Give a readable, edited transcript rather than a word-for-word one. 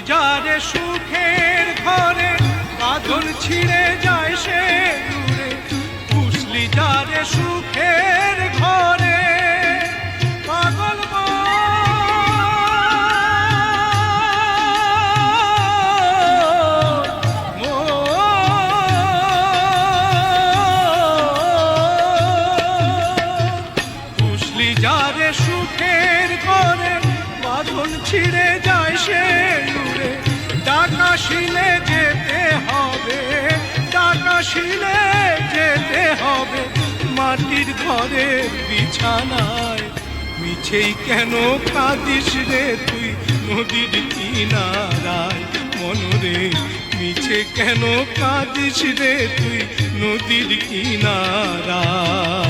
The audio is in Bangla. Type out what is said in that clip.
যারে সুখের ঘরে বাঁধন ছিঁড়ে যায় সে দূরে, বুঝলি যারে সুখের ঘরে পাগল বুঝলি যারে সুখের ঘরে বাঁধন ছিঁড়ে যায় সে দূরে, ডাকাশিলে যেতে হবে, ডাকাশিলে যেতে হবে মাটির ঘরে বিছানায়। মিছেই কেন কাঁদিস রে তুই নদীর কিনারায়, মনরে মিছে কেন কাঁদিস রে তুই নদীর কিনারায়।